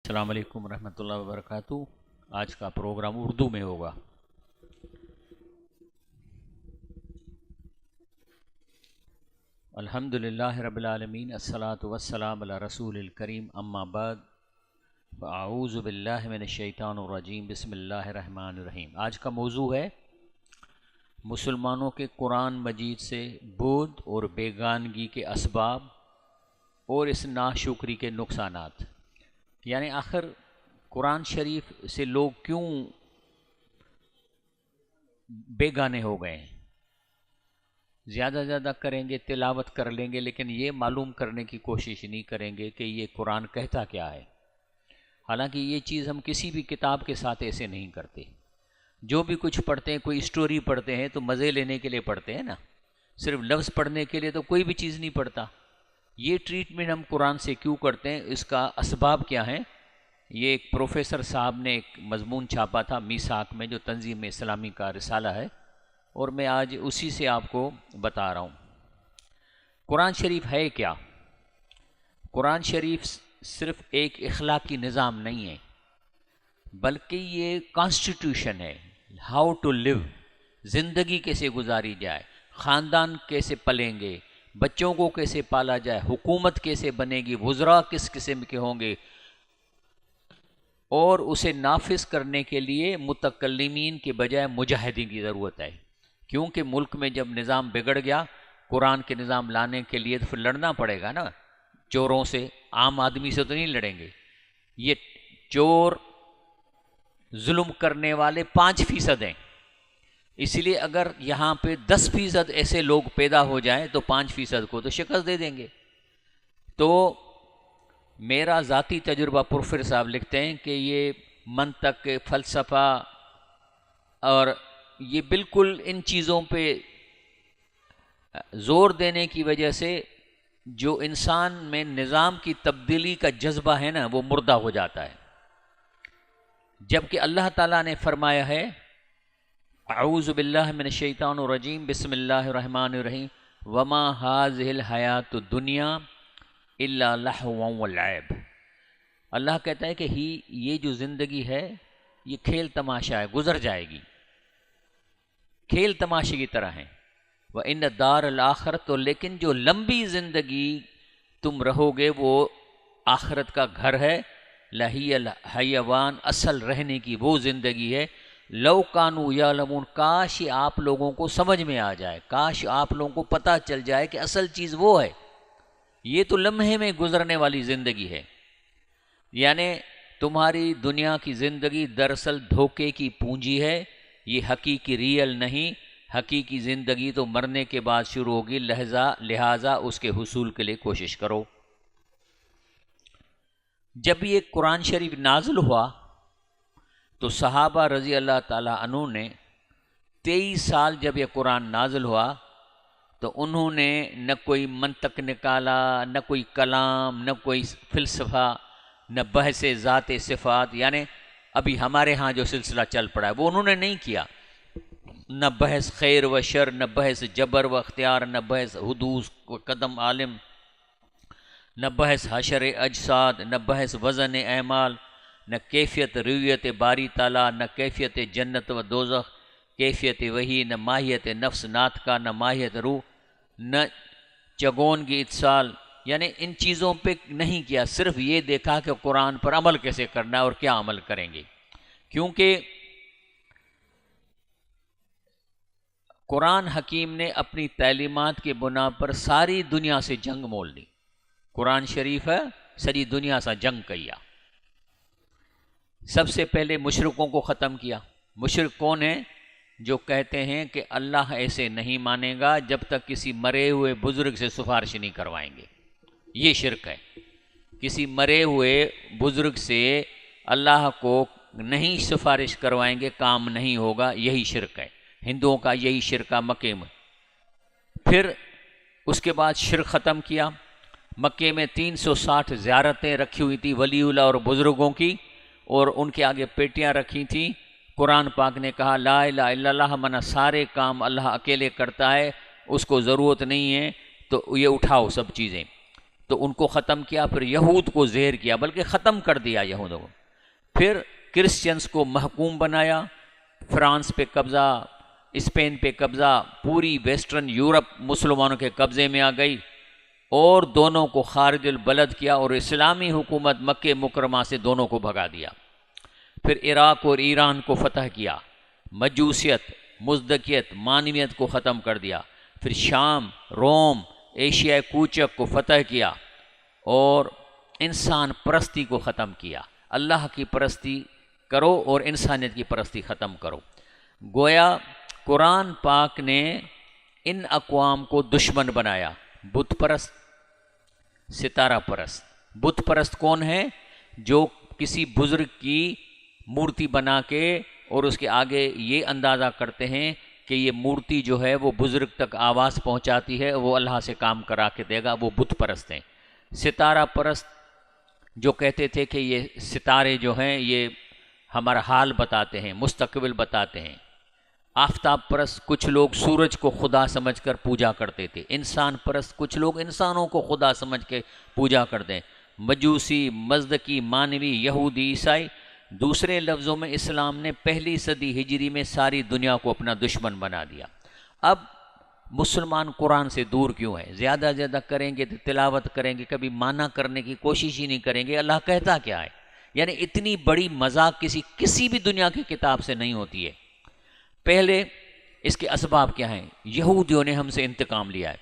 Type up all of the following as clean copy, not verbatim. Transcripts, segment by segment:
السلام علیکم ورحمۃ اللہ وبرکاتہ۔ آج کا پروگرام اردو میں ہوگا۔ الحمد للہ رب العالمین، الصلاۃ والسلام علی رسول الکریم، اما بعد فاعوذ باللہ من الشیطان الرجیم، بسم اللہ الرحمن الرحیم۔ آج کا موضوع ہے مسلمانوں کے قرآن مجید سے بعد اور بیگانگی کے اسباب اور اس ناشکری کے نقصانات۔ یعنی آخر قرآن شریف سے لوگ کیوں بیگانے ہو گئے ہیں؟ زیادہ زیادہ کریں گے، تلاوت کر لیں گے، لیکن یہ معلوم کرنے کی کوشش نہیں کریں گے کہ یہ قرآن کہتا کیا ہے۔ حالانکہ یہ چیز ہم کسی بھی کتاب کے ساتھ ایسے نہیں کرتے۔ جو بھی کچھ پڑھتے ہیں، کوئی اسٹوری پڑھتے ہیں تو مزے لینے کے لیے پڑھتے ہیں نا، صرف لفظ پڑھنے کے لیے تو کوئی بھی چیز نہیں پڑھتا۔ یہ ٹریٹمنٹ ہم قرآن سے کیوں کرتے ہیں، اس کا اسباب کیا ہیں؟ یہ ایک پروفیسر صاحب نے ایک مضمون چھاپا تھا میثاق میں، جو تنظیم اسلامی کا رسالہ ہے، اور میں آج اسی سے آپ کو بتا رہا ہوں۔ قرآن شریف ہے کیا؟ قرآن شریف صرف ایک اخلاقی نظام نہیں ہے، بلکہ یہ کانسٹیٹیوشن ہے، ہاؤ ٹو لیو، زندگی کیسے گزاری جائے، خاندان کیسے پلیں گے، بچوں کو کیسے پالا جائے، حکومت کیسے بنے گی، وزراء کس قسم کے ہوں گے، اور اسے نافذ کرنے کے لیے متکلمین کے بجائے مجاہدین کی ضرورت ہے۔ کیونکہ ملک میں جب نظام بگڑ گیا، قرآن کے نظام لانے کے لیے تو پھر لڑنا پڑے گا نا، چوروں سے، عام آدمی سے تو نہیں لڑیں گے۔ یہ چور، ظلم کرنے والے 5% ہیں، اس لیے اگر یہاں پہ 10% ایسے لوگ پیدا ہو جائیں تو 5% کو تو شکست دے دیں گے۔ تو میرا ذاتی تجربہ، پروفیسر صاحب لکھتے ہیں کہ یہ منطق، فلسفہ اور یہ بالکل ان چیزوں پہ زور دینے کی وجہ سے جو انسان میں نظام کی تبدیلی کا جذبہ ہے نا، وہ مردہ ہو جاتا ہے۔ جبکہ اللہ تعالیٰ نے فرمایا ہے، اعوذ باللہ من الشیطان الرجیم، بسم اللہ الرحمن الرحیم، وما هذه الحیات الدنیا الا لہو ولعب۔ اللہ کہتا ہے کہ یہ جو زندگی ہے یہ کھیل تماشا ہے، گزر جائے گی، کھیل تماشے کی طرح ہے۔ وَإِنَّ الدَّارَ الْآخِرَةَ، تو لیکن جو لمبی زندگی تم رہو گے وہ آخرت کا گھر ہے، لَهِيَ الْحَيَوَانُ، اصل رہنے کی وہ زندگی ہے، لَوْ كَانُوا يَعْلَمُونَ، کاش یہ آپ لوگوں کو سمجھ میں آ جائے، کاش آپ لوگوں کو پتہ چل جائے کہ اصل چیز وہ ہے۔ یہ تو لمحے میں گزرنے والی زندگی ہے، یعنی تمہاری دنیا کی زندگی دراصل دھوکے کی پونجی ہے، یہ حقیقی ریئل نہیں۔ حقیقی زندگی تو مرنے کے بعد شروع ہوگی، لہٰذا اس کے حصول کے لیے کوشش کرو۔ جب یہ قرآن شریف نازل ہوا تو صحابہ رضی اللہ تعالیٰ عنہ نے 23 سال جب یہ قرآن نازل ہوا تو انہوں نے نہ کوئی منطق نکالا، نہ کوئی کلام، نہ کوئی فلسفہ، نہ بحث ذات صفات، یعنی ابھی ہمارے ہاں جو سلسلہ چل پڑا ہے وہ انہوں نے نہیں کیا، نہ بحث خیر و شر، نہ بحث جبر و اختیار، نہ بحث حدوث و قدم عالم، نہ بحث حشر اجساد، نہ بحث وزن اعمال، نہ کیفیت رویت باری تعالیٰ، نہ کیفیت جنت و دوزخ، کیفیت وحی، نہ ماہیت نفس ناطقہ، نہ ماہیت روح، نہ چگون کی اتصال، یعنی ان چیزوں پہ نہیں کیا، صرف یہ دیکھا کہ قرآن پر عمل کیسے کرنا ہے اور کیا عمل کریں گے۔ کیونکہ قرآن حکیم نے اپنی تعلیمات کے بنا پر ساری دنیا سے جنگ مول لی۔ قرآن شریف ہے ساری دنیا سے جنگ کیا۔ سب سے پہلے مشرکوں کو ختم کیا۔ مشرک کون ہیں؟ جو کہتے ہیں کہ اللہ ایسے نہیں مانے گا جب تک کسی مرے ہوئے بزرگ سے سفارش نہیں کروائیں گے، یہ شرک ہے۔ کسی مرے ہوئے بزرگ سے اللہ کو نہیں سفارش کروائیں گے، کام نہیں ہوگا، یہی شرک ہے۔ ہندوؤں کا یہی شرکہ مکے میں۔ پھر اس کے بعد شرک ختم کیا۔ مکے میں 360 زیارتیں رکھی ہوئی تھی ولی اللہ اور بزرگوں کی، اور ان کے آگے پیٹیاں رکھی تھیں۔ قرآن پاک نے کہا لا الہ الا اللہ، منا سارے کام اللہ اکیلے کرتا ہے، اس کو ضرورت نہیں ہے، تو یہ اٹھاؤ سب چیزیں۔ تو ان کو ختم کیا، پھر یہود کو زہر کیا، بلکہ ختم کر دیا یہودوں کو، پھر کرسچنز کو محکوم بنایا، فرانس پہ قبضہ، اسپین پہ قبضہ، پوری ویسٹرن یورپ مسلمانوں کے قبضے میں آ گئی، اور دونوں کو خارج البلد کیا، اور اسلامی حکومت مکہ مکرمہ سے دونوں کو بھگا دیا۔ پھر عراق اور ایران کو فتح کیا، مجوسیت، مزدکیت، مانویت کو ختم کر دیا، پھر شام، روم، ایشیا کوچک کو فتح کیا، اور انسان پرستی کو ختم کیا۔ اللہ کی پرستی کرو اور انسانیت کی پرستی ختم کرو۔ گویا قرآن پاک نے ان اقوام کو دشمن بنایا، بت پرست، ستارہ پرست۔ بت پرست کون ہے؟ جو کسی بزرگ کی مورتی بنا کے اور اس کے آگے یہ اندازہ کرتے ہیں کہ یہ مورتی جو ہے وہ بزرگ تک آواز پہنچاتی ہے، وہ اللہ سے کام کرا کے دے گا، وہ بت پرست ہیں۔ ستارہ پرست جو کہتے تھے کہ یہ ستارے جو ہیں یہ ہمارا حال بتاتے ہیں، مستقبل بتاتے ہیں۔ آفتاب پرست کچھ لوگ سورج کو خدا سمجھ کر پوجا کرتے تھے۔ انسان پرست کچھ لوگ انسانوں کو خدا سمجھ کے پوجا کرتے ہیں۔ مجوسی، مزدکی، مانوی، یہودی، عیسائی، دوسرے لفظوں میں اسلام نے پہلی صدی ہجری میں ساری دنیا کو اپنا دشمن بنا دیا۔ اب مسلمان قرآن سے دور کیوں ہیں؟ زیادہ زیادہ کریں گے تو تلاوت کریں گے، کبھی معنی کرنے کی کوشش ہی نہیں کریں گے اللہ کہتا کیا ہے۔ یعنی اتنی بڑی مذاق کسی بھی دنیا کی کتاب سے نہیں ہوتی ہے۔ پہلے اس کے اسباب کیا ہیں؟ یہودیوں نے ہم سے انتقام لیا ہے۔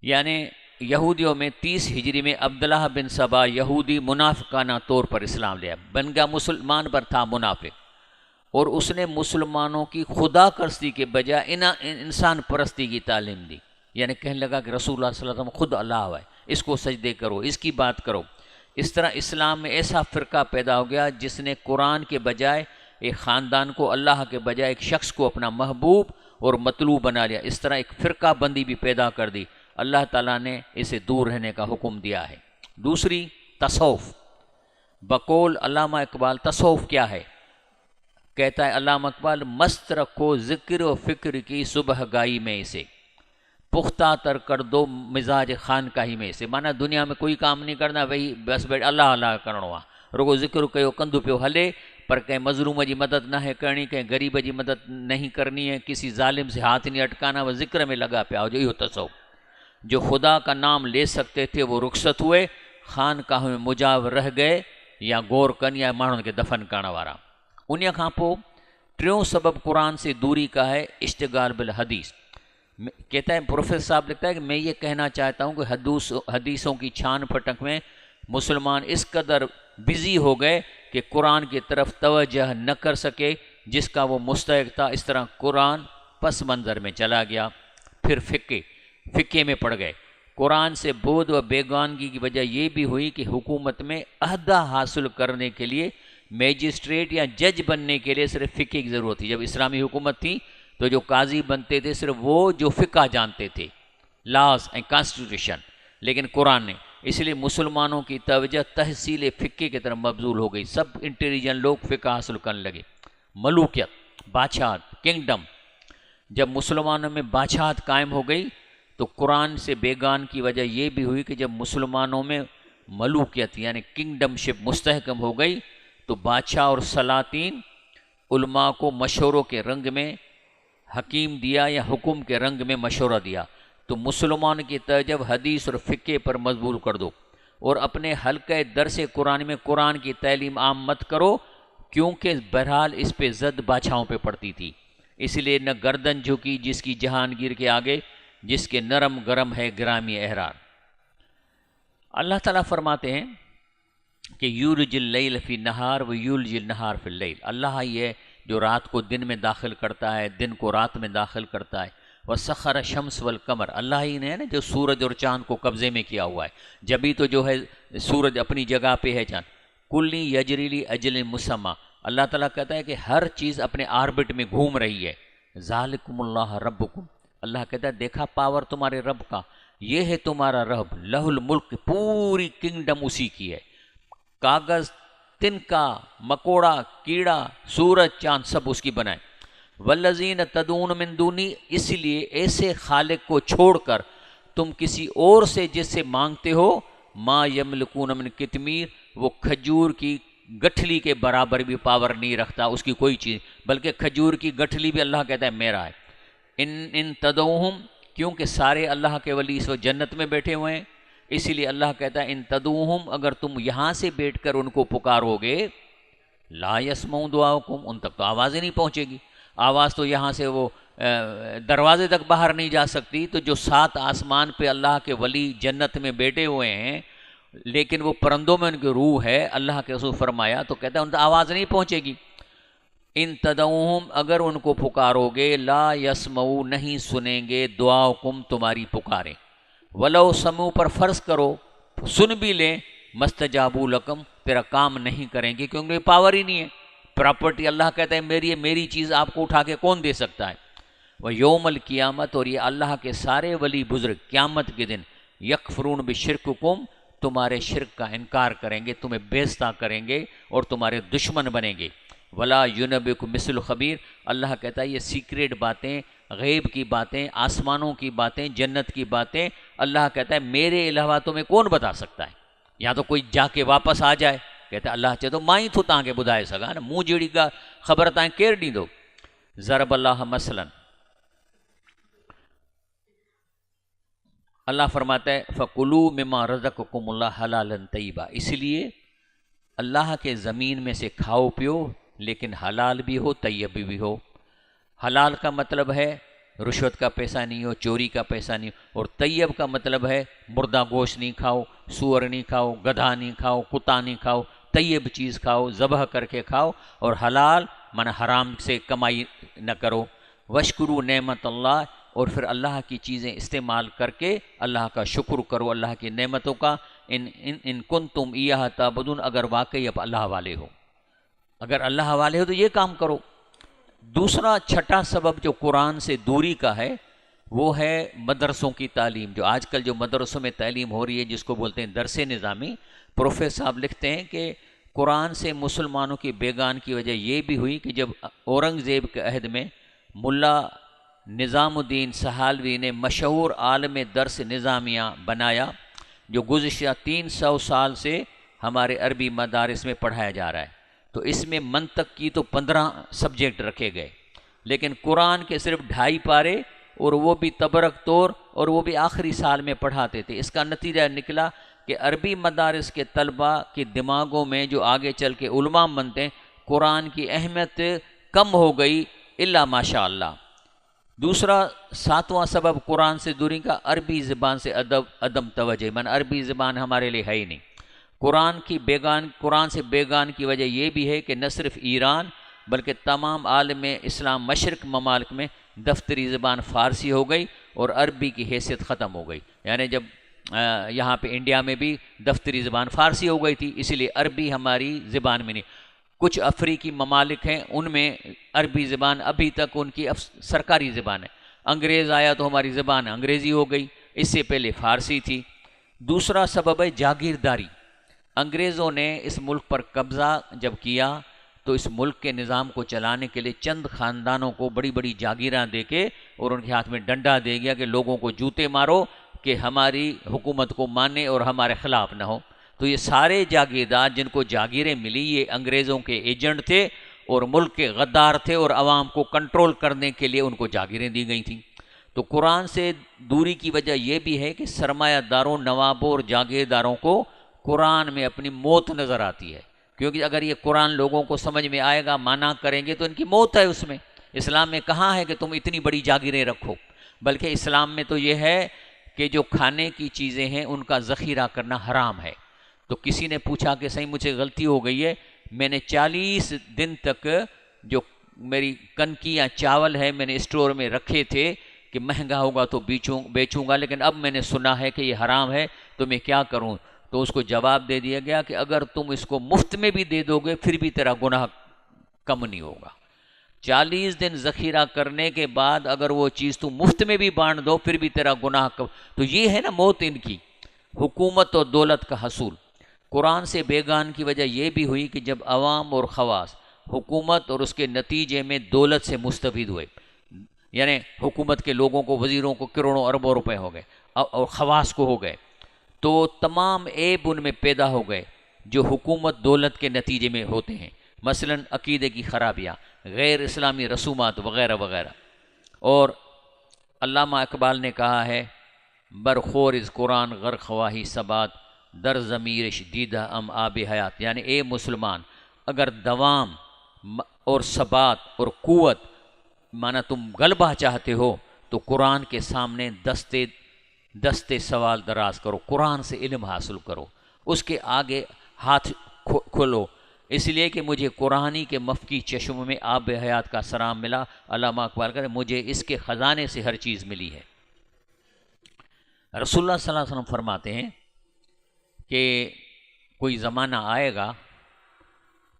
یعنی یہودیوں میں 30 ہجری میں عبداللہ بن سبا یہودی منافقانہ طور پر اسلام لیا، بن گیا مسلمان پر تھا منافق، اور اس نے مسلمانوں کی خدا پرستی کے بجائے انسان پرستی کی تعلیم دی۔ یعنی کہنے لگا کہ رسول اللہ صلی اللہ علیہ وسلم خود اللہ ہے، اس کو سجدے کرو، اس کی بات کرو۔ اس طرح اسلام میں ایسا فرقہ پیدا ہو گیا جس نے قرآن کے بجائے ایک خاندان کو، اللہ کے بجائے ایک شخص کو اپنا محبوب اور مطلوب بنا لیا۔ اس طرح ایک فرقہ بندی بھی پیدا کر دی۔ اللہ تعالیٰ نے اسے دور رہنے کا حکم دیا ہے۔ دوسری، تصوف۔ بقول علامہ اقبال تصوف کیا ہے؟ کہتا ہے علامہ اقبال، مست رکھو ذکر و فکر کی صبح گائی میں اسے، پختہ تر کر دو مزاج خانقاہی میں اسے۔ مانا دنیا میں کوئی کام نہیں کرنا، وہی بس بیٹھ اللہ اللہ کرنو آ، رگو ذکر کہو کندو پیو ہلے، پر کہیں مظلوم جی مدد نہ ہے کرنی، کہیں غریب جی مدد نہیں کرنی ہے، کسی ظالم سے ہاتھ نہیں اٹکانا، وہ ذکر میں لگا پیا ہو جو یہ تصوف۔ جو خدا کا نام لے سکتے تھے وہ رخصت ہوئے، خانقاہوں میں مجاور رہ گئے، یا گور کن یا مانوں کے دفن کرنے والا۔ انہیں کھاں پو ٹریوں سبب قرآن سے دوری کا ہے اشتغال بالحدیث۔ کہتا ہے پروفیسر صاحب لکھتا ہے کہ میں یہ کہنا چاہتا ہوں کہ حدیثوں کی چھان پھٹک میں مسلمان اس قدر بزی ہو گئے کہ قرآن کی طرف توجہ نہ کر سکے جس کا وہ مستحق تھا۔ اس طرح قرآن پس منظر میں چلا گیا۔ پھر فقہ میں پڑ گئے۔ قرآن سے بود و بیگانگی کی وجہ یہ بھی ہوئی کہ حکومت میں عہدہ حاصل کرنے کے لیے، میجسٹریٹ یا جج بننے کے لیے صرف فقہ کی ضرورت تھی۔ جب اسلامی حکومت تھی تو جو قاضی بنتے تھے صرف وہ جو فقہ جانتے تھے، لاز اینڈ کانسٹیٹیوشن، لیکن قرآن نے، اس لیے مسلمانوں کی توجہ تحصیل فقہ کی طرف مبذول ہو گئی۔ سب انٹیلیجنٹ لوگ فقہ حاصل کرنے لگے۔ ملوکیت، بادشاہت، کنگڈم، جب مسلمانوں میں بادشاہت قائم ہو گئی تو قرآن سے بیگان کی وجہ یہ بھی ہوئی کہ جب مسلمانوں میں ملوکیت یعنی کنگڈم شپ مستحکم ہو گئی تو بادشاہ اور سلاطین علماء کو مشوروں کے رنگ میں حکیم دیا یا حکم کے رنگ میں مشورہ دیا۔ تو مسلمان کی توجہ حدیث اور فقہ پر مضبوط کر دو، اور اپنے حلقہ درس قرآن میں قرآن کی تعلیم عام مت کرو، کیونکہ بہرحال اس پہ زد بادشاہوں پہ پڑتی تھی۔ اس لیے نہ گردن جھکی جس کی جہانگیر کے آگے، جس کے نرم گرم ہے گرامی احرار۔ اللہ تعالیٰ فرماتے ہیں کہ یولج اللیل فی النہار و یولج النہار فی اللیل، اللہ ہی ہے جو رات کو دن میں داخل کرتا ہے، دن کو رات میں داخل کرتا ہے۔ وسخر الشمس والقمر، اللہ ہی نے ہے نا جو سورج اور چاند کو قبضے میں کیا ہوا ہے، جبھی تو جو ہے سورج اپنی جگہ پہ ہے، چاند کلی یجری لاجل مسمى، اللہ تعالیٰ کہتا ہے کہ ہر چیز اپنے آربٹ میں گھوم رہی ہے۔ ذالکم اللہ ربکم، اللہ کہتا ہے دیکھا پاور تمہارے رب کا، یہ ہے تمہارا رب، لہ الملک، پوری کنگڈم اسی کی ہے۔ کاغذ، تنکا، مکوڑا، کیڑا، سورج، چاند سب اس کی بنائے۔ والذین تدعون من دونی، اس لیے ایسے خالق کو چھوڑ کر تم کسی اور سے جس سے مانگتے ہو ما یملکون من قطمیر، وہ کھجور کی گٹھلی کے برابر بھی پاور نہیں رکھتا اس کی کوئی چیز، بلکہ کھجور کی گٹھلی بھی اللہ کہتا ہے میرا ہے۔ ان تدعوہم، کیونکہ سارے اللہ کے ولی اس وقت جنت میں بیٹھے ہوئے ہیں، اسی لیے اللہ کہتا ہے ان تدعوہم، اگر تم یہاں سے بیٹھ کر ان کو پکارو گے لا یسمعوا دعاءکم، ان تک تو آواز ہی نہیں پہنچے گی، آواز تو یہاں سے وہ دروازے تک باہر نہیں جا سکتی۔ تو جو 7 آسمان پہ اللہ کے ولی جنت میں بیٹھے ہوئے ہیں لیکن وہ پرندوں میں ان کی روح ہے، اللہ کے رسول فرمایا تو کہتا ہے ان تک آواز نہیں پہنچے گی۔ ان تدعوہم، اگر ان کو پکارو گے لا یسمعوا، نہیں سنیں گے دعاءکم، تمہاری پکاریں، ولو سمعوا، پر فرض کرو سن بھی لیں، مستجابوا لکم، تیرا کام نہیں کریں گے کیونکہ پاور ہی نہیں ہے۔ پراپرٹی اللہ کہتا ہے میری ہے، میری چیز آپ کو اٹھا کے کون دے سکتا ہے؟ وہ یوم القیامت، اور یہ اللہ کے سارے ولی بزرگ قیامت کے دن یکفرون بشرککم، تمہارے شرک کا انکار کریں گے، تمہیں بیزتا کریں گے اور تمہارے دشمن بنیں گے۔ ولا ینبئک مثل خبیر، اللہ کہتا ہے یہ سیکریٹ باتیں، غیب کی باتیں، آسمانوں کی باتیں، جنت کی باتیں، اللہ کہتا ہے میرے علاوہ تمہیں کون بتا سکتا ہے؟ یا تو کوئی جا کے واپس آ جائے، کہتا ہے اللہ چاہے تو ماں ہی تو تاں کے بدائے سگا نا، منہ جیڑی کا خبر تائیں کیر نہیں دو۔ ضرب اللہ مثلا، اللہ فرماتا ہے فَقُلُوا مِمَّا رَزَقَكُمُ اللَّهُ حَلَالًا طَيِّبًا، اس لیے اللہ کے زمین میں سے کھاؤ پیو لیکن حلال بھی ہو طیب بھی ہو۔ حلال کا مطلب ہے رشوت کا پیسہ نہیں ہو، چوری کا پیسہ نہیں ہو، اور طیب کا مطلب ہے مردہ گوشت نہیں کھاؤ، سور نہیں کھاؤ، گدھا نہیں کھاؤ، کتا نہیں کھاؤ، طیب چیز کھاؤ، ذبح کر کے کھاؤ، اور حلال من حرام سے کمائی نہ کرو۔ وشکروا نعمت اللہ، اور پھر اللہ کی چیزیں استعمال کر کے اللہ کا شکر کرو، اللہ کی نعمتوں کا۔ ان کنتم ایہ تعبدون، اگر واقعی اب اللہ والے ہو، اگر اللہ والے ہو تو یہ کام کرو۔ دوسرا چھٹا سبب جو قرآن سے دوری کا ہے وہ ہے مدرسوں کی تعلیم۔ جو آج کل جو مدرسوں میں تعلیم ہو رہی ہے جس کو بولتے ہیں درس نظامی، پروفیسر صاحب لکھتے ہیں کہ قرآن سے مسلمانوں کی بیگان کی وجہ یہ بھی ہوئی کہ جب اورنگزیب کے عہد میں ملا نظام الدین سہالوی نے مشہور عالم درس نظامیہ بنایا، جو گزشتہ 300 سال سے ہمارے عربی مدارس میں پڑھایا جا رہا ہے، تو اس میں منطق کی تو 15 سبجیکٹ رکھے گئے، لیکن قرآن کے صرف 2.5 پارے، اور وہ بھی تبرک طور، اور وہ بھی آخری سال میں پڑھاتے تھے۔ اس کا نتیجہ نکلا کہ عربی مدارس کے طلباء کے دماغوں میں جو آگے چل کے علماء بنتے ہیں، قرآن کی اہمیت کم ہو گئی الا ماشاء اللہ۔ دوسرا 7واں سبب قرآن سے دوری کا عربی زبان سے عدم توجہ، من عربی زبان ہمارے لیے ہے ہی نہیں۔ قرآن سے بیگان کی وجہ یہ بھی ہے کہ نہ صرف ایران بلکہ تمام عالم اسلام مشرق ممالک میں دفتری زبان فارسی ہو گئی اور عربی کی حیثیت ختم ہو گئی۔ یعنی جب یہاں پہ انڈیا میں بھی دفتری زبان فارسی ہو گئی تھی، اسی لیے عربی ہماری زبان میں نہیں۔ کچھ افریقی ممالک ہیں ان میں عربی زبان ابھی تک ان کی سرکاری زبان ہے۔ انگریز آیا تو ہماری زبان انگریزی ہو گئی، اس سے پہلے فارسی تھی۔ دوسرا سبب ہے جاگیرداری۔ انگریزوں نے اس ملک پر قبضہ جب کیا تو اس ملک کے نظام کو چلانے کے لیے چند خاندانوں کو بڑی بڑی جاگیراں دے کے اور ان کے ہاتھ میں ڈنڈا دے گیا کہ لوگوں کو جوتے مارو کہ ہماری حکومت کو مانے اور ہمارے خلاف نہ ہو۔ تو یہ سارے جاگیردار جن کو جاگیریں ملی یہ انگریزوں کے ایجنٹ تھے اور ملک کے غدار تھے، اور عوام کو کنٹرول کرنے کے لیے ان کو جاگیریں دی گئی تھیں۔ تو قرآن سے دوری کی وجہ یہ بھی ہے کہ سرمایہ داروں، نوابوں اور جاگیرداروں کو قرآن میں اپنی موت نظر آتی ہے، کیونکہ اگر یہ قرآن لوگوں کو سمجھ میں آئے گا، مانا کریں گے تو ان کی موت ہے اس میں۔ اسلام میں کہاں ہے کہ تم اتنی بڑی جاگیریں رکھو، بلکہ اسلام میں تو یہ ہے کہ جو کھانے کی چیزیں ہیں ان کا ذخیرہ کرنا حرام ہے۔ تو کسی نے پوچھا کہ صحیح مجھے غلطی ہو گئی ہے، میں نے 40 دن تک جو میری کنکی یا چاول ہے میں نے اسٹور میں رکھے تھے کہ مہنگا ہوگا تو بیچوں گا، لیکن اب میں نے سنا ہے کہ یہ حرام ہے تو میں کیا کروں؟ تو اس کو جواب دے دیا گیا کہ اگر تم اس کو مفت میں بھی دے دو گے پھر بھی تیرا گناہ کم نہیں ہوگا۔ 40 دن ذخیرہ کرنے کے بعد اگر وہ چیز تم مفت میں بھی بانٹ دو پھر بھی تیرا گناہ کم۔ تو یہ ہے نا موت ان کی، حکومت اور دولت کا حصول۔ قرآن سے بیگان کی وجہ یہ بھی ہوئی کہ جب عوام اور خواص حکومت اور اس کے نتیجے میں دولت سے مستفید ہوئے، یعنی حکومت کے لوگوں کو، وزیروں کو کروڑوں اربوں روپے ہو گئے، اور خواص کو ہو گئے تو تمام عیب ان میں پیدا ہو گئے جو حکومت دولت کے نتیجے میں ہوتے ہیں، مثلا عقیدے کی خرابیاں، غیر اسلامی رسومات وغیرہ وغیرہ۔ اور علامہ اقبال نے کہا ہے برخور از قرآن غر خواہی ثبات در ضمیر شدیدہ ام آب حیات، یعنی اے مسلمان اگر دوام اور ثبات اور قوت مانا تم غلبہ چاہتے ہو تو قرآن کے سامنے دستے سوال دراز کرو، قرآن سے علم حاصل کرو، اس کے آگے ہاتھ کھولو، اس لیے کہ مجھے قرآنی کے مفکی چشم میں آب حیات کا سرام ملا۔ علامہ اقبال کہتے ہیں مجھے اس کے خزانے سے ہر چیز ملی ہے۔ رسول اللہ صلی اللہ علیہ وسلم فرماتے ہیں کہ کوئی زمانہ آئے گا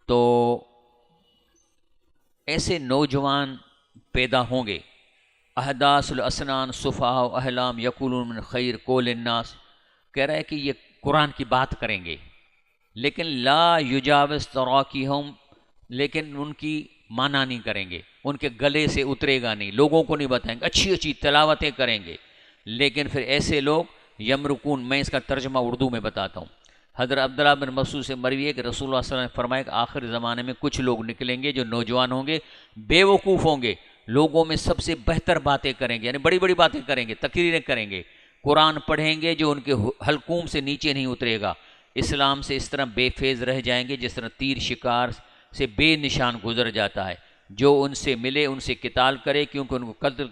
تو ایسے نوجوان پیدا ہوں گے، احداث الاسنان صفحاء و احلام یقولون من خیر قول الناس، کہہ رہا ہے کہ یہ قرآن کی بات کریں گے لیکن لا یجاوز تراکیہم، لیکن ان کی مانا نہیں کریں گے، ان کے گلے سے اترے گا نہیں، لوگوں کو نہیں بتائیں گے، اچھی اچھی تلاوتیں کریں گے، لیکن پھر ایسے لوگ یمرکون، میں اس کا ترجمہ اردو میں بتاتا ہوں۔ حضرت عبداللہ بن مسعود سے مروی ہے کہ رسول اللہ صلی اللہ علیہ وسلم نے فرمایا کہ آخر زمانے میں کچھ لوگ نکلیں گے جو نوجوان ہوں گے، بے وقوف ہوں گے، لوگوں میں سب سے بہتر باتیں کریں گے، یعنی بڑی بڑی باتیں کریں گے، تقریریں کریں گے، قرآن پڑھیں گے جو ان کے حلقوم سے نیچے نہیں اترے گا، اسلام سے اس طرح بے فیض رہ جائیں گے جس طرح تیر شکار سے بے نشان گزر جاتا ہے، جو ان سے ملے ان سے قتال کرے، کیونکہ ان کو قتل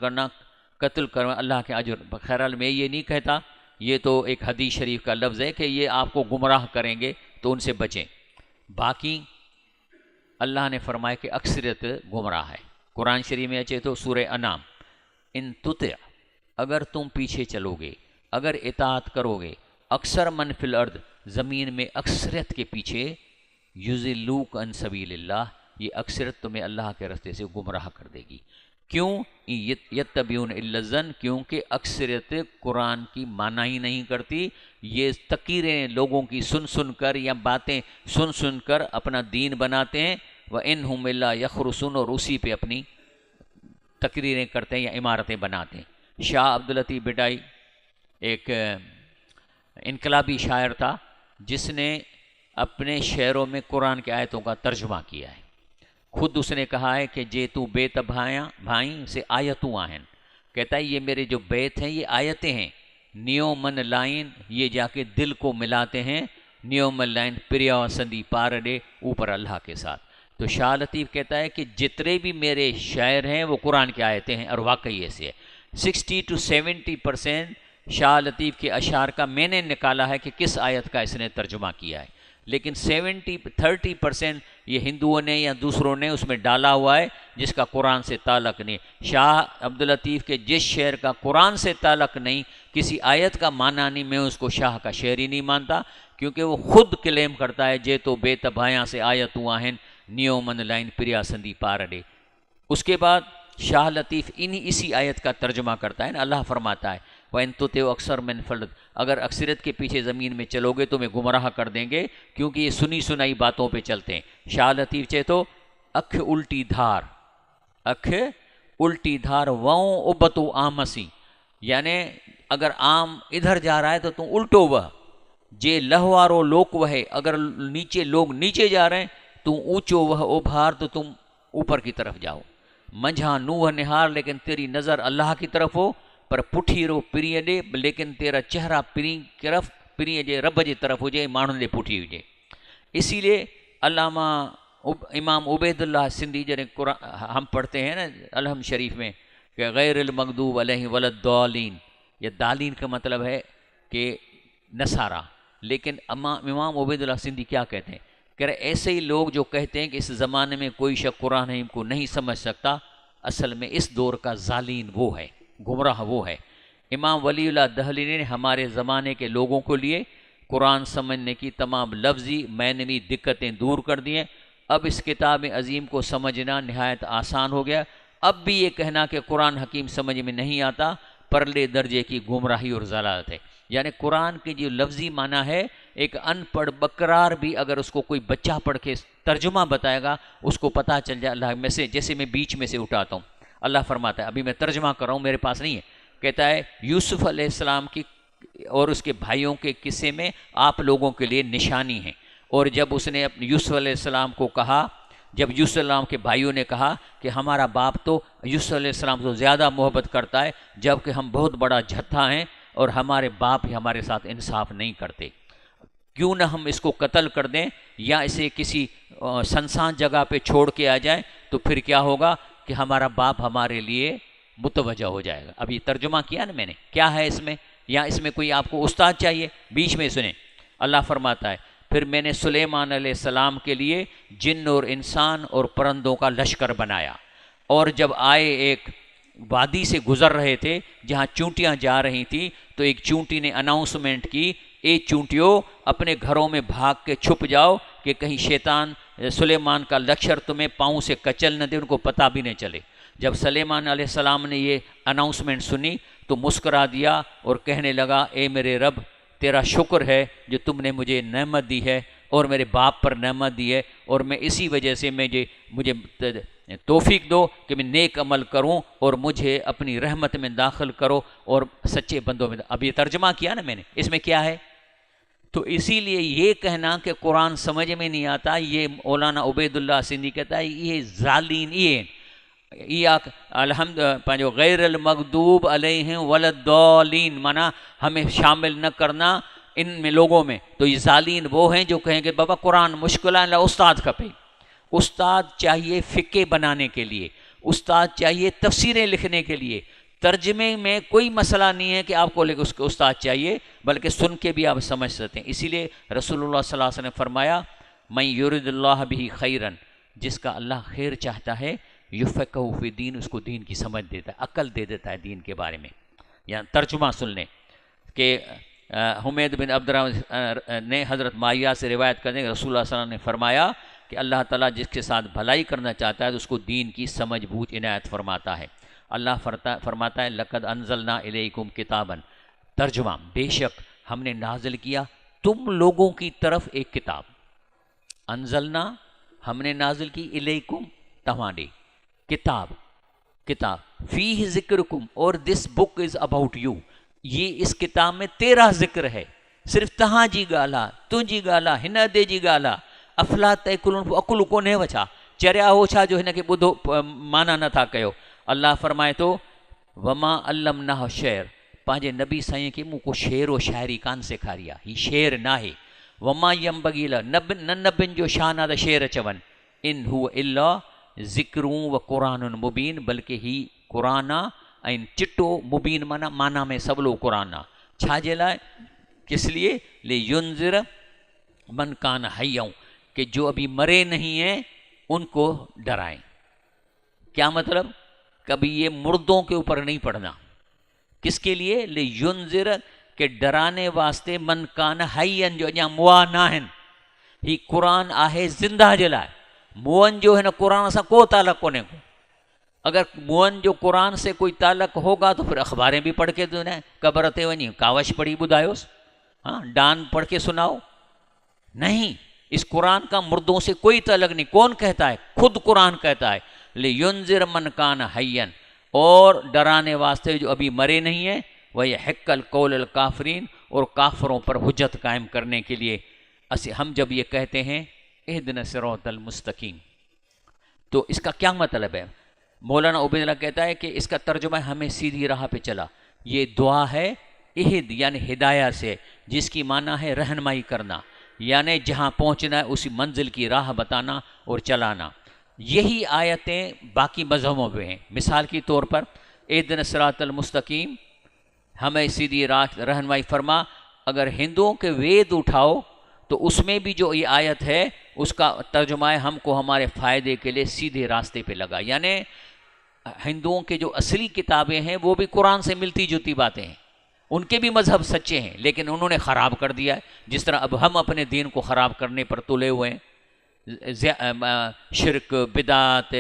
کرنا اللہ کے اجر۔ بہرحال میں یہ نہیں کہتا، یہ تو ایک حدیث شریف کا لفظ ہے کہ یہ آپ کو گمراہ کریں گے تو ان سے بچیں۔ باقی اللہ نے فرمایا کہ اکثریت گمراہ ہے۔ قرآن شریف میں اچھے تو سورہ انعام، ان تطع، اگر تم پیچھے چلو گے، اگر اطاعت کرو گے، اکثر من فی الارض، زمین میں اکثریت کے پیچھے، یضلوک عن سبیل اللہ، یہ اکثریت تمہیں اللہ کے راستے سے گمراہ کر دے گی۔ کیوں؟ یتبعون الا الظن، کیونکہ اکثریت قرآن کی معنی ہی نہیں کرتی، یہ تقریریں لوگوں کی سن سن کر یا باتیں سن سن کر اپنا دین بناتے ہیں، وَإِنْهُمْ إِلَّا يَخْرُصُونَ، اور اسی پہ اپنی تقریریں کرتے ہیں یا عمارتیں بناتے ہیں۔ شاہ عبداللطیف بٹائی ایک انقلابی شاعر تھا جس نے اپنے شعروں میں قرآن کی آیتوں کا ترجمہ کیا ہے۔ خود اس نے کہا ہے کہ جے تو بیت بھائیں سے آیتوں آہن، کہتا ہے یہ میرے جو بیت ہیں یہ آیتیں ہیں، نیو من لائن، یہ جا کے دل کو ملاتے ہیں، نیو من لائن پریا سندی پارڈے، اوپر اللہ کے ساتھ۔ تو شاہ لطیف کہتا ہے کہ جتنے بھی میرے شاعر ہیں وہ قرآن کی آیتیں ہیں، اور واقعی ایسے ہے۔ 60 to 70% شاہ لطیف کے اشعار کا میں نے نکالا ہے کہ کس آیت کا اس نے ترجمہ کیا ہے، لیکن 30% یہ ہندوؤں نے یا دوسروں نے اس میں ڈالا ہوا ہے جس کا قرآن سے تعلق نہیں۔ شاہ عبداللطیف کے جس شعر کا قرآن سے تعلق نہیں، کسی آیت کا معنی نہیں، میں اس کو شاہ کا شعر ہی نہیں مانتا، کیونکہ وہ خود کلیم کرتا ہے جے تو بے تبھایاں سے آیتوں آہن، نیو من لائن پریا سندی پارڈے۔ اس کے بعد شاہ لطیف اسی آیت کا ترجمہ کرتا ہے نا، اللہ فرماتا ہے وَإِن تُطِعْ أَكْثَرَ مِنَ الْأَرْضِ، اگر اکثریت کے پیچھے زمین میں چلو گے تو میں گمراہ کر دیں گے، کیونکہ یہ سنی سنائی باتوں پہ چلتے ہیں۔ شاہ لطیف چاہے تو اکھ الٹی دھار وَوں اُبتو آمسی، یعنی اگر آم ادھر جا رہا ہے تو تم الٹو وہ، جے لہوارو لوک وہے، اگر نیچے لوگ نیچے جا رہے ہیں تم اونچو وہ ابھار تو تم اوپر کی طرف جاؤ۔ منجھا نوح نہار، لیکن تیری نظر اللہ کی طرف ہو، پر پٹھی رو پری ڈے، لیکن تیرا چہرہ پری جے رب جی طرف ہو جائے، مانن دے پٹھی ہوجے۔ اسی لیے علامہ امام عبید اللہ سندھی جنہیں ہم پڑھتے ہیں نا الحم شریف میں کہ غیر المغضوب علیہم ولا الضالین، یہ دالین کا مطلب ہے کہ نصارہ، لیکن امام عبید اللہ سندھی کیا کہتے ہیں کہ ایسے ہی لوگ جو کہتے ہیں کہ اس زمانے میں کوئی شخص قرآن حکیم کو نہیں سمجھ سکتا، اصل میں اس دور کا ظالین وہ ہے، گمراہ وہ ہے۔ امام ولی اللہ دہلوی نے ہمارے زمانے کے لوگوں کو لیے قرآن سمجھنے کی تمام لفظی معنوی دقتیں دور کر دی ہیں، اب اس کتاب عظیم کو سمجھنا نہایت آسان ہو گیا۔ اب بھی یہ کہنا کہ قرآن حکیم سمجھ میں نہیں آتا پرلے درجے کی گمراہی اور ضلالت ہے۔ یعنی قرآن کے جو لفظی معنی ہے، ایک ان پڑھ بکرار بھی اگر اس کو کوئی بچہ پڑھ کے ترجمہ بتائے گا اس کو پتہ چل جائے۔ اللہ میں سے جیسے میں بیچ میں سے اٹھاتا ہوں، اللہ فرماتا ہے، ابھی میں ترجمہ کر رہا ہوں، میرے پاس نہیں ہے، کہتا ہے یوسف علیہ السلام کی اور اس کے بھائیوں کے قصے میں آپ لوگوں کے لیے نشانی ہیں۔ اور جب اس نے اپنے یوسف علیہ السلام کو کہا، جب یوسف علیہ السلام کے بھائیوں نے کہا کہ ہمارا باپ تو یوسف علیہ السلام سے زیادہ محبت کرتا ہے، جبکہ ہم بہت بڑا جھتھا ہیں اور ہمارے باپ ہی ہمارے ساتھ انصاف نہیں کرتے، کیوں نہ ہم اس کو قتل کر دیں یا اسے کسی سنسان جگہ پہ چھوڑ کے آ جائیں، تو پھر کیا ہوگا کہ ہمارا باپ ہمارے لیے متوجہ ہو جائے گا۔ اب یہ ترجمہ کیا نا میں نے، کیا ہے اس میں، یا اس میں کوئی آپ کو استاد چاہیے؟ بیچ میں سنیں، اللہ فرماتا ہے پھر میں نے سلیمان علیہ السلام کے لیے جن اور انسان اور پرندوں کا لشکر بنایا، اور جب آئے ایک وادی سے گزر رہے تھے جہاں چونٹیاں جا رہی تھیں، تو ایک چونٹی نے اناؤنسمنٹ کی، اے چونٹیوں اپنے گھروں میں بھاگ کے چھپ جاؤ کہ کہیں شیطان سلیمان کا لشکر تمہیں پاؤں سے کچل نہ دے، ان کو پتہ بھی نہیں چلے۔ جب سلیمان علیہ السلام نے یہ اناؤنسمنٹ سنی تو مسکرا دیا اور کہنے لگا، اے میرے رب، تیرا شکر ہے جو تم نے مجھے نعمت دی ہے اور میرے باپ پر نعمت دی ہے، اور میں اسی وجہ سے مجھے توفیق دو کہ میں نیک عمل کروں اور مجھے اپنی رحمت میں داخل کرو اور سچے بندوں میں۔ اب یہ ترجمہ کیا نا میں نے، اس میں کیا ہے؟ تو اسی لیے یہ کہنا کہ قرآن سمجھ میں نہیں آتا، یہ مولانا عبید اللہ سندھی کہتا ہے یہ ظالین، یہ الحمد پانچو غیر المغضوب علیہم ولدالین، مانا ہمیں شامل نہ کرنا ان میں لوگوں میں۔ تو یہ ظالین وہ ہیں جو کہیں کہ بابا قرآن مشکل ہے، استاد کھپے۔ استاد چاہیے فقہ بنانے کے لیے، استاد چاہیے تفسیریں لکھنے کے لیے، ترجمے میں کوئی مسئلہ نہیں ہے کہ آپ کو اس کے استاد چاہیے، بلکہ سن کے بھی آپ سمجھ سکتے ہیں۔ اسی لیے رسول اللہ صلی اللہ علیہ وسلم نے فرمایا، من یرد اللہ بہ خیرا، جس کا اللہ خیر چاہتا ہے، یفقہہ فی دین، اس کو دین کی سمجھ دیتا ہے، عقل دے دیتا ہے دین کے بارے میں۔ یا ترجمہ سن لیں کہ حمید بن عبد الرحمن نے حضرت معاویہ سے روایت کرنے کہ رسول اللہ صلی اللہ علیہ وسلم نے فرمایا کہ اللہ تعالیٰ جس کے ساتھ بھلائی کرنا چاہتا ہے تو اس کو دین کی سمجھ بوجھ عنایت فرماتا ہے۔ اللہ فرماتا ہے لقد انزلنا الیکم کتابا، ترجمہ بے شک ہم نے نازل کیا تم لوگوں کی طرف ایک کتاب، انزلنا ہم نے نازل کی، الیکم تمہاری کتاب فیہ ذکرکم، اور دس بک از اباؤٹ یو، یہ اس کتاب میں تیرا ذکر ہے، صرف تہاں جی گالا، تجھی گالا، ہن دے جی گالا، افلا تیکلون، عقل کو نہیں وچھا، چریا ہو چھا جو ہن کے بدھو مانا نہ تھا کہو۔ اللہ فرمائے تو وما علمناہ شعر، پانچے نبی سائیں کے منہ کو شعر و شاعری کان سکھاریا، ہی شعر نہ ہے، وما ینبغی لہ، نبن جو شان آدھا شعر چون، ان ہو الا ذکروں و قرآن مبین، بلکہ ہی قرآن این چٹو مبین مانا میں سب لوگ قرآن چھاجے لائے، کس لیے؟ لینذر من کان حیوں، کہ جو ابھی مرے نہیں ہیں ان کو ڈرائیں۔ کیا مطلب؟ کبھی یہ مردوں کے اوپر نہیں پڑھنا، کس کے لیے؟ لینذر، کہ ڈرانے واسطے من کان حیًّا، جو اجاں موا نہ ہن، ہی قرآن آہے زندہ جے لائے، موہن جو ہے نا قرآن سے کو تعلق کونے کو، اگر موہن جو قرآن سے کوئی تعلق ہوگا تو پھر اخباریں بھی پڑھ کے دو نا، قبر تے ونی کاوش پڑھی بدایوس، ہاں ڈان پڑھ کے سناؤ، نہیں، اس قرآن کا مردوں سے کوئی تعلق نہیں۔ کون کہتا ہے؟ خود قرآن کہتا ہے لینذر من کان حیًّا، اور ڈرانے واسطے جو ابھی مرے نہیں ہیں، ویحق القول الکافرین، اور کافروں پر حجت قائم کرنے کے لیے۔ ہم جب یہ کہتے ہیں اہدنا الصراط المستقیم، تو اس کا کیا مطلب ہے؟ مولانا عبید اللہ کہتا ہے کہ اس کا ترجمہ ہمیں سیدھی راہ پہ چلا، یہ دعا ہے اہد یعنی ہدایہ سے، جس کی معنی ہے رہنمائی کرنا، یعنی جہاں پہنچنا ہے اسی منزل کی راہ بتانا اور چلانا۔ یہی آیتیں باقی مذہبوں پہ ہیں۔ مثال کے طور پر اہدنا الصراط المستقیم، ہمیں سیدھی راہ رہنمائی فرما، اگر ہندوؤں کے وید اٹھاؤ تو اس میں بھی جو یہ آیت ہے اس کا ترجمہ ہے ہم کو ہمارے فائدے کے لیے سیدھے راستے پہ لگا، یعنی ہندوؤں کے جو اصلی کتابیں ہیں وہ بھی قرآن سے ملتی جلتی باتیں ہیں، ان کے بھی مذہب سچے ہیں لیکن انہوں نے خراب کر دیا ہے، جس طرح اب ہم اپنے دین کو خراب کرنے پر تلے ہوئے ہیں، شرک، بدعت،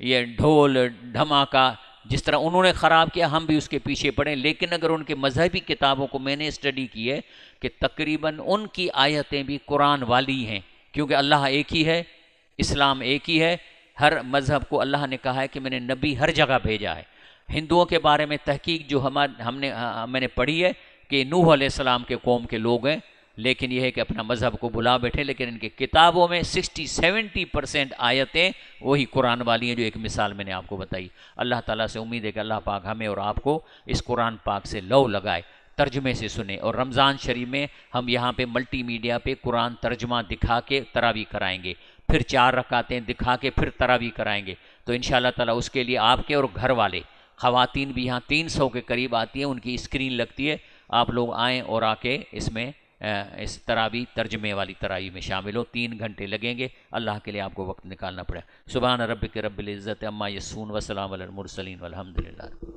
یہ ڈھول دھماکہ، جس طرح انہوں نے خراب کیا ہم بھی اس کے پیچھے پڑیں۔ لیکن اگر ان کے مذہبی کتابوں کو میں نے اسٹڈی کی ہے کہ تقریباً ان کی آیتیں بھی قرآن والی ہیں، کیونکہ اللہ ایک ہی ہے، اسلام ایک ہی ہے، ہر مذہب کو اللہ نے کہا ہے کہ میں نے نبی ہر جگہ بھیجا ہے۔ ہندوؤں کے بارے میں تحقیق جو میں نے پڑھی ہے کہ نوح علیہ السلام کے قوم کے لوگ ہیں، لیکن یہ ہے کہ اپنا مذہب کو بھلا بیٹھے، لیکن ان کی کتابوں میں 60-70% آیتیں وہی قرآن والی ہیں جو ایک مثال میں نے آپ کو بتائی۔ اللہ تعالیٰ سے امید ہے کہ اللہ پاک ہمیں اور آپ کو اس قرآن پاک سے لو لگائے، ترجمے سے سنیں، اور رمضان شریف میں ہم یہاں پہ ملٹی میڈیا پہ قرآن ترجمہ دکھا کے تراویح کرائیں گے، پھر 4 رکعتیں دکھا کے پھر تراویح کرائیں گے، تو انشاءاللہ تعالیٰ اس کے لیے آپ کے اور گھر والے خواتین بھی یہاں 300 کے قریب آتی ہیں، ان کی اسکرین لگتی ہے، آپ لوگ آئیں اور آ کے اس میں اس تراویح ترجمے والی تراویح میں شامل ہو۔ 3 گھنٹے لگیں گے، اللہ کے لیے آپ کو وقت نکالنا پڑے۔ سبحان ربک رب العزت عما یصفون وسلام علی المرسلین والحمد للہ۔